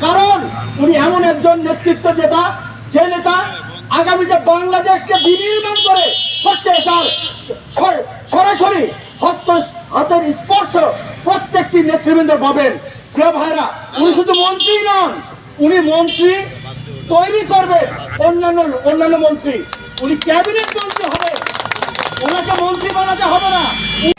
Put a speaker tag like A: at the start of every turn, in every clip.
A: কারণ উনি এমন একজন নেতৃত্ব নেতা, যে নেতা আগামীতে বাংলাদেশকে বিনির্মাণ করে করতে চান। সরাসরি হাতের স্পর্শ প্রত্যেকটি নেতৃবৃন্দ পাবেন। প্রিয় ভাইরা, উনি শুধু মন্ত্রী নন, উনি মন্ত্রী তৈরি করবেন অন্যান্য মন্ত্রী। উনি ক্যাবিনেট মন্ত্রী হবে, ওনাকে মন্ত্রী বানাতে হবে না।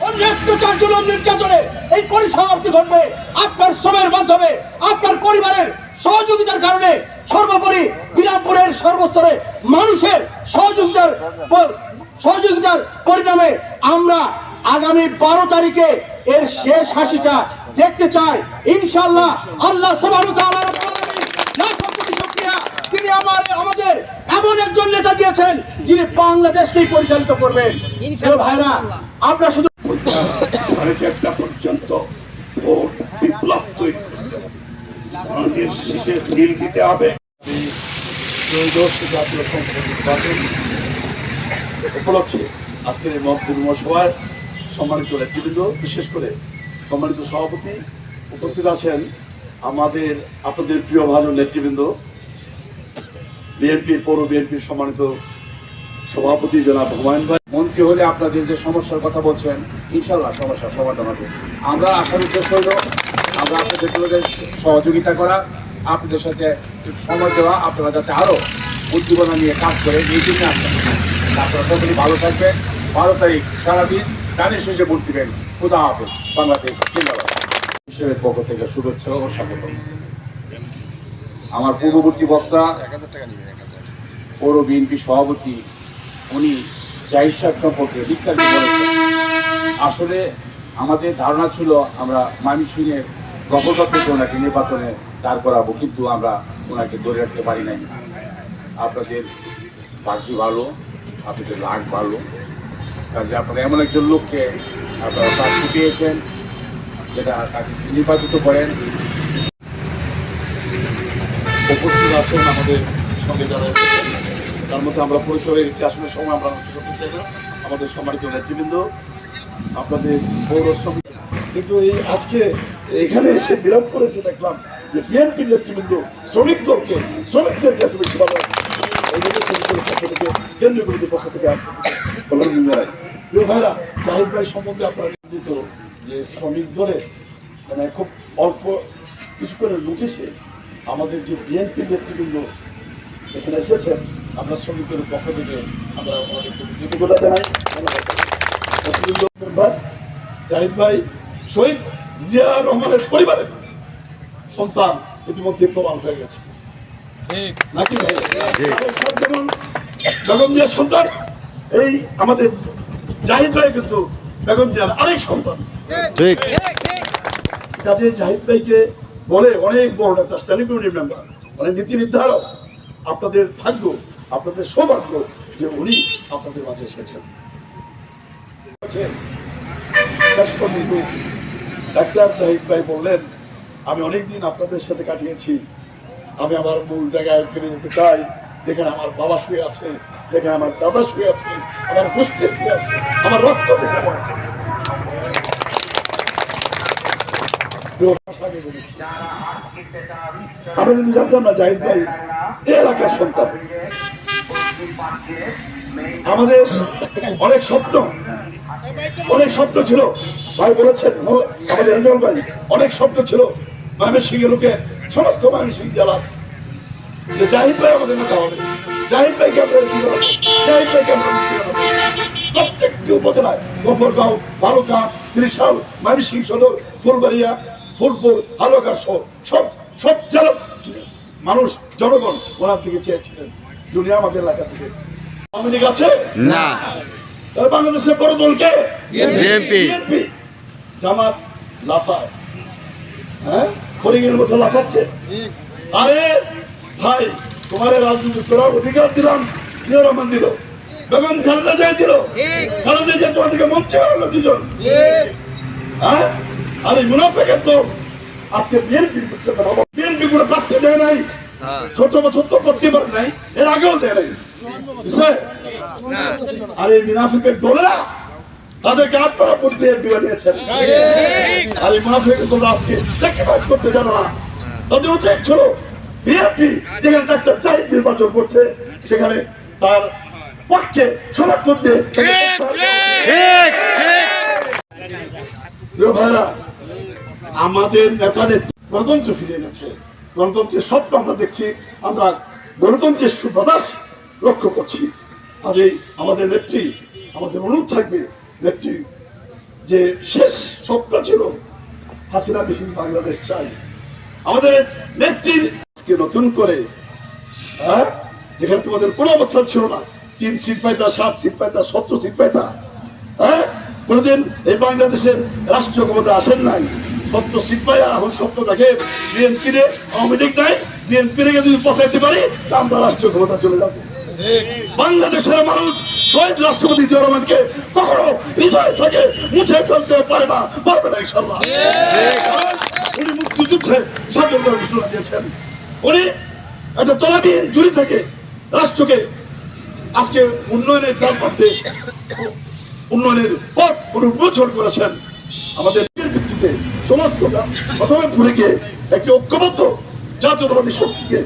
A: অত্যাচার জুলুম নির্যাতনে এই পরিসমাপ্তি ঘটবে আপনার শ্রমের মাধ্যমে, আপনার পরিবারের সহযোগিতার কারণে। সর্বোপরি বিরামপুরের সর্বস্তরে মানুষের সহযোগিতার পরিণামে আমরা আগামী 12 তারিখে এর শেষ হাসিটা দেখতে চাই ইনশাআল্লাহ। আল্লাহ সুবহানাহু ওয়া তাআলা তিনি আমাদের এমন একজন নেতা দিয়েছেন যিনি বাংলাদেশকেই পরিচালিত করবেন। ভাইরা, আপনারা শুধু 4:30 পর্যন্ত ভোট বিপ্লব তৈরি শেষে সিল দিতে হবে। জাতীয় সংসদ নির্বাচন উপলক্ষে আজকের এই মহাসভায় সম্মানিত নেতৃবৃন্দ, বিশেষ করে সম্মানিত সভাপতি উপস্থিত আছেন, আপনাদের প্রিয় ভাজন নেতৃবৃন্দ, বিএনপি পৌর বিএনপির সম্মানিত সভাপতি জনাব হুমায়ুন ভাই।
B: মন্ত্রী হলে আপনাদের যে সমস্যার কথা বলছেন, ইনশাআল্লাহ সমস্যার সমাধান হবে। আমরা আসার উদ্দেশ্য হইল আমরা আপনাদের সহযোগিতা করা, আপনাদের সাথে সময় দেওয়া, আপনারা যাতে আরও উদ্দীপনা নিয়ে কাজ করেন, এই জন্য আপনারা সকলেই ভালো থাকবেন। 12 তারিখ সারাদিন গানের শেষে ভোট দিবেন। খুদা হাফেজ। বাংলাদেশ জিন্দাবাদ। হিসেবের পক্ষ থেকে শুভেচ্ছা ও স্বাগত। আমার পূর্ববর্তী বক্তা পৌর বিএনপি সভাপতি উনি জাহিদ সাহেব সম্পর্কে বিস্তারিত বলেছেন। আসলে আমাদের ধারণা ছিল আমরা ময়মনসিংহের গফরগাঁও থেকে ওনাকে নির্বাচনে দাঁড় করাবো, কিন্তু আমরা ওনাকে ধরে রাখতে পারি নাই। আপনাদের বাকি ভালো, আপনাদের লাগ ভালো, কাজে আপনারা এমন একজন লোককে আপনারা প্রার্থী পেয়েছেন যেটা তাকে নির্বাচিত করেন।
A: উপস্থিত আছেন আমাদের সঙ্গে যারা এসেছেন, তার মধ্যে আমরা পরিচয় হয়ে গেছি, আসলে সময় আমরা নষ্ট করতে চাই না। আমাদের সম্মানিত নেতৃবৃন্দ, আপনাদের পৌর সমিতি, কিন্তু এই আজকে এখানে এসে বিরাম করেছে দেখলাম যে বিএনপির নেতৃবৃন্দ শ্রমিকদেরকে এত বেশি ভালো কেন্দ্রীয় কমিটির পক্ষ থেকে প্রিয় ভাইরা, জাহিদ ভাই সম্বন্ধে আপনারা চিন্তিত যে শ্রমিক দলের মানে খুব অল্প কিছু করে নোটিশে আমাদের যে বিএনপি নেতৃবৃন্দ এখানে এসেছেন, আমরা শ্রমিকদের পক্ষ থেকে আমরা অনেক কৃতজ্ঞতা জানাই। ধন্যবাদ। জাহিদ ভাই শহীদ জিয়া রহমানের পরিবারের সন্তান ইতিমধ্যে প্রমাণ হয়ে গেছে, নাকি ভাই? যেমন বেগম জিয়ার সন্তান, এই আমাদের জাহিদ ভাই কিন্তু বেগম জিয়ার আরেক সন্তান। কাজে জাহিদ ভাইকে বলে অনেক বড় নেতা, স্ট্যান্ডিং কমিটির মেম্বার, অনেক নীতি নির্ধারক। আপনাদের ভাগ্য, আপনাদের সৌভাগ্য যে উনি আপনাদের মাঝে এসেছেন। ডাক্তার জাহিদ ভাই বললেন, আমি অনেকদিন আপনাদের সাথে কাটিয়েছি, আমি আমার মূল জায়গায় ফিরে যেতে চাই, যেখানে আমার বাবা শুয়ে আছে, যেখানে আমার দাদা শুয়ে আছে, আমার গোষ্ঠী শুয়ে আছে, আমার রক্ত বেরোনো আছে। আমরা কিন্তু জানতাম না জাহিদ ভাই এই এলাকার সন্তান। আমাদের অনেক স্বপ্ন ছিল, ভাই বলেছেন আমাদের রেজাউল ভাই, অনেক স্বপ্ন ছিল ময়মনসিংহ লোকের, সমস্ত ময়মনসিংহ জেলার, যে জাহিদ ভাই আমাদের নেতা হবে, জাহিদ ভাইকে আমরা প্রত্যেকটি উপজেলায় গফরগাঁও, ভালুকা, ত্রিশাল, ময়মনসিংহ সদর, ফুলবাড়িয়া, ফুলপুর, হালুকা সব জেলার মানুষ জনগণ ওনার দিকে চেয়েছিলেন। দুনিয়া আমাদের এলাকা থেকে আওয়ামী লীগ আছে না, তাহলে বাংলাদেশের বড় দলকে বিএনপি। জামাত লাফায়, হ্যাঁ, ফরিংয়ের মতো লাফাচ্ছে। আরে ভাই, তোমার রাজনীতি করার অধিকার দিলাম, জিয়া রহমান দিল, বেগম খালেদা জিয়া দিল, খালেদা জিয়া তোমাদেরকে মন্ত্রী বানালো দুজন। হ্যাঁ, আর এই মুনাফেকের তো আজকে বিএনপি কোনো প্রার্থী দেয় নাই, ছোট ছোট করতে পারে নাই, এর আগেও দেয় নাই। দিছে? আর এই মুনাফিকের দলেরা তাদেরকে আপনারা করতে দিয়েছেন। আর এই মুনাফিকের দল আজকে স্যাক্রিফাইস করতে জানো না। তাদের উচিত ছিল বিএনপি যেখানে ডাক্তার সাহেব নির্বাচন করছে সেখানে তার পক্ষে সমর্থন দিয়ে প্রিয় ভাইরা, আমাদের নেতা নেত্রী গণতন্ত্র ফিরে গেছে। গণতন্ত্রের স্বপ্ন আমরা দেখছি, আমরা গণতন্ত্রের সুবাতাস লক্ষ্য করছি। আজ এই আমাদের নেত্রী, আমাদের অনুরোধ থাকবে নেত্রী যে শেষ স্বপ্ন ছিল হাসিনাবিহীন বাংলাদেশ চাই। আমাদের নেত্রীর নতুন করে যেখানে তোমাদের কোনো অবস্থান ছিল না, 3 সিট পাইতা, 7 সিট পাইতা, 17 সিট পাইতা, কোনোদিন এই বাংলাদেশের রাষ্ট্রীয় ক্ষমতা আসেন নাই। 17 সিট পাইয়া এখন স্বপ্ন দেখে বিএনপি রে, আওয়ামী লীগ নাই, বিএনপি রে যদি পচাইতে পারি তা আমরা রাষ্ট্রীয় ক্ষমতা চলে যাবো। বাংলাদেশের মানুষ শহীদ রাষ্ট্রপতি জিয়া রহমানকে কখনো হৃদয় থেকে মুছে ফেলতে পারে না, পারবে না ইনশাআল্লাহ। উনি মুক্তিযুদ্ধে স্বাধীনতার ঘোষণা দিয়েছেন। উনি একটা তলাবিহীন জুড়ি থেকে রাষ্ট্রকে আজকে উন্নয়নের দ্বার প্রান্তে উন্নয়নের পথ উন্মোচন করেছেন। আমাদের ভিত্তিতে সমস্ত প্রথমে ভুলে গিয়ে একটি ঐক্যবদ্ধ জাতীয়তাবাদী শক্তিকে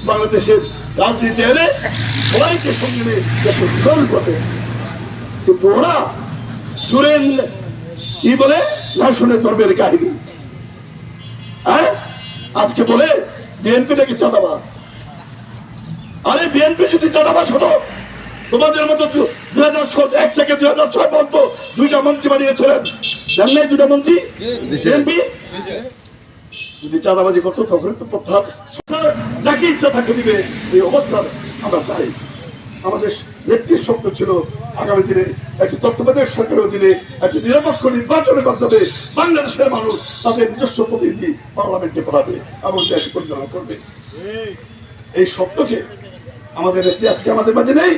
A: বাংলাদেশের রাজনীতি এনে সবাইকে সঙ্গে নিয়ে দেশের বিকল্প পথে। কিন্তু ওরা জুড়েন কি বলে লাশনের ধর্মের কাহিনী, আজকে বলে বিএনপি নাকি চাঁদাবাজ। আরে বিএনপি যদি চাঁদাবাজ হতো, তোমাদের মতো 2001 থেকে 2006 পর্যন্ত 2টা মন্ত্রী বানিয়েছিলেন, জানেন 2টা মন্ত্রী বিএনপি যদি চাঁদাবাজি করতো তখন তো প্রত্যাহার যাকে ইচ্ছা তাকে দিবে। এই অবস্থান আমরা চাই। আমাদের নেত্রীর স্বপ্ন ছিল আগামী দিনে একটি তত্ত্বাবধায়ক সরকারের অধীনে একটি নিরপেক্ষ নির্বাচনের মাধ্যমে বাংলাদেশের মানুষ তাদের নিজস্ব প্রতিনিধি পার্লামেন্টে পাঠাবে এবং দেশ পরিচালনা করবে। এই স্বপ্নকে আমাদের নেত্রী আজকে আমাদের মাঝে নেই।